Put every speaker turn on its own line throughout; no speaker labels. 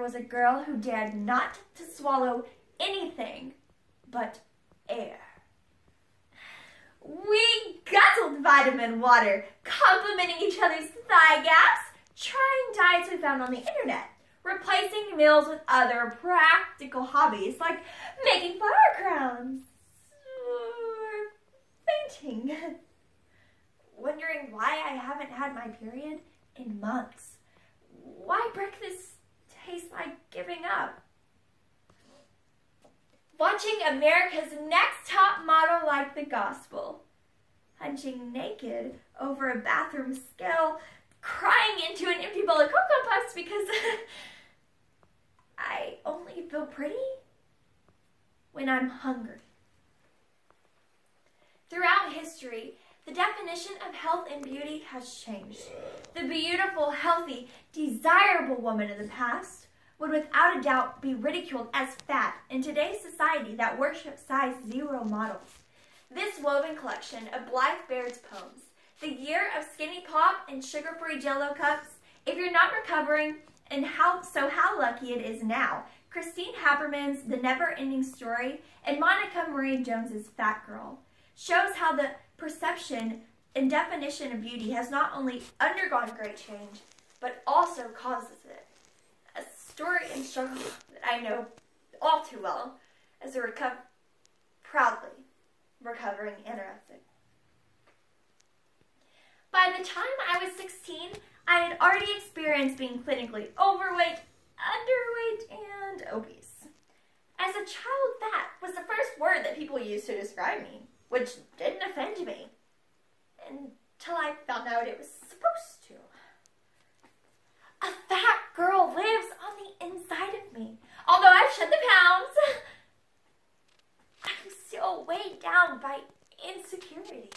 was a girl who dared not to swallow anything but air. We guzzled vitamin water, complimenting each other's thigh gaps, trying diets we found on the internet, replacing meals with other practical hobbies like making flower crowns or fainting. Wondering why I haven't had my period in months. Why breakfast tastes like giving up. Watching America's Next Top Model like the gospel. Hunching naked over a bathroom scale, crying into an empty bowl of Cocoa Puffs because I only feel pretty when I'm hungry. Throughout history, the definition of health and beauty has changed. The beautiful, healthy, desirable woman of the past would without a doubt be ridiculed as fat in today's society that worships size 0 models. This woven collection of Blythe Baird's poems, the year of skinny pop and sugar-free Jell-O cups, if you're not recovering, and how lucky it is now, Christine Haberman's The Never-Ending Story, and Monica Marie Jones's Fat Girl, shows how the perception and definition of beauty has not only undergone great change, but also causes it. A story and struggle that I know all too well as a proudly recovering anorexic. By the time I was 16, I had already experienced being clinically overweight, underweight, and obese. As a child, fat was the first word that people used to describe me, which didn't offend me until I found out it was supposed to. A fat girl lives on the inside of me. Although I've shed the pounds, I'm still weighed down by insecurity.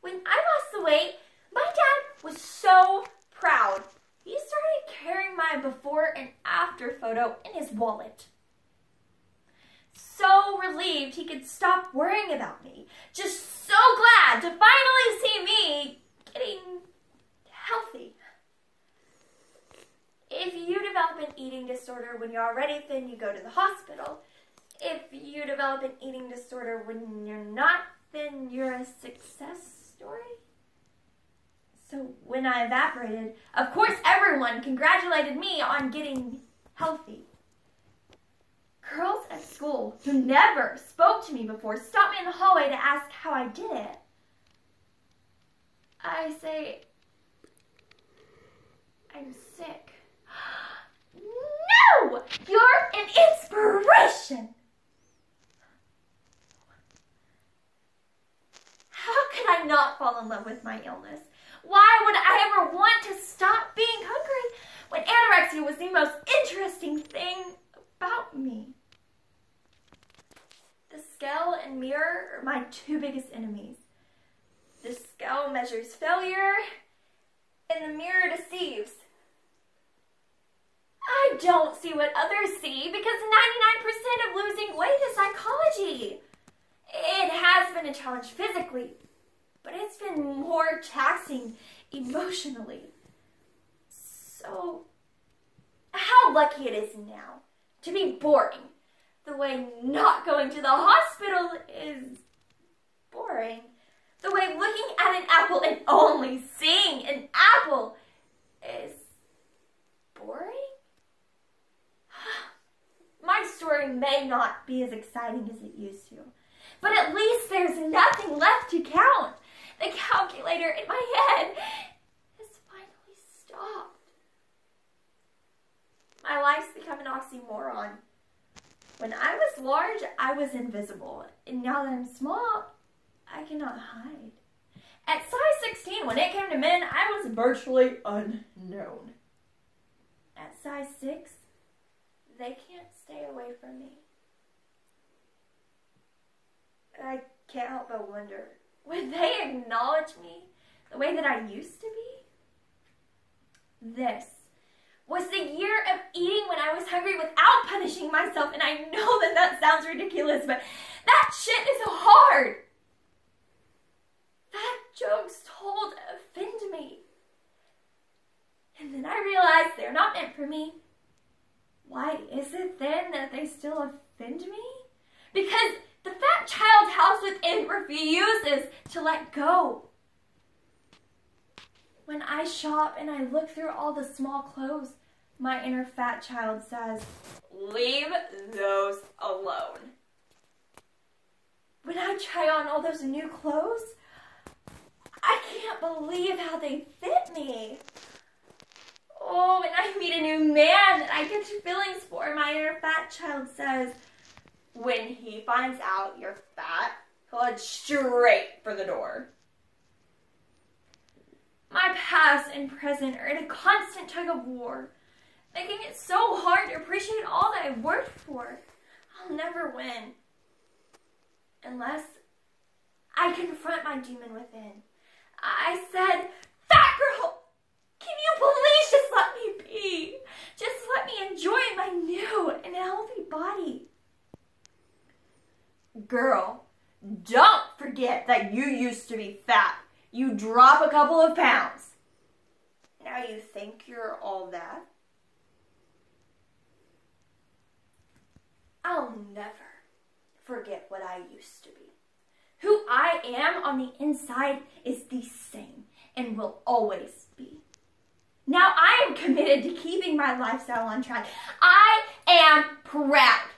When I lost the weight, my dad was so proud. He started carrying my before and after photo in his wallet. So relieved he could stop worrying about me. Just so glad to finally see me getting healthy. If you develop an eating disorder when you're already thin, you go to the hospital. If you develop an eating disorder when you're not thin, you're a success story. So when I evaporated, of course everyone congratulated me on getting healthy. Girls at school who never spoke to me before stopped me in the hallway to ask how I did it. I say, I'm sick. No! You're an inspiration! How could I not fall in love with my illness? Why would I ever want to stop being hungry when anorexia was the most interesting thing about me? The scale and mirror are my two biggest enemies. The scale measures failure, and the mirror deceives. I don't see what others see because 99% of losing weight is psychology. It has been a challenge physically, but it's been more taxing emotionally. So, how lucky it is now to be boring. The way not going to the hospital is boring. The way looking at an apple and only seeing an apple is boring. My story may not be as exciting as it used to, but at least there's nothing left to count. The calculator in my head has finally stopped. My life's become an oxymoron. When I was large, I was invisible, and now that I'm small, I cannot hide. At size 16, when it came to men, I was virtually unknown. At size 6, they can't stay away from me. I can't help but wonder, would they acknowledge me the way that I used to be? This was the year of eating when I was hungry without punishing myself, and I know that that sounds ridiculous, but that shit is hard. That jokes told offend me. And then I realized they're not meant for me. Why is it then that they still offend me? Because the fat child house within refuses to let go. When I shop and I look through all the small clothes, my inner fat child says, "Leave those alone." When I try on all those new clothes, I can't believe how they fit me. Oh, when I meet a new man that I get feelings for, my inner fat child says, "When he finds out you're fat, he'll head straight for the door." My past and present are in a constant tug of war, making it so hard to appreciate all that I've worked for. I'll never win unless I confront my demon within. I said, "Fat girl, can you please just let me be? Just let me enjoy my new and healthy body." "Girl, don't forget that you used to be fat. You drop a couple of pounds. Now you think you're all that?" I'll never forget what I used to be. Who I am on the inside is the same and will always be. Now I am committed to keeping my lifestyle on track. I am proud.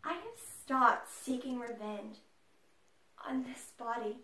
I have stopped seeking revenge on this body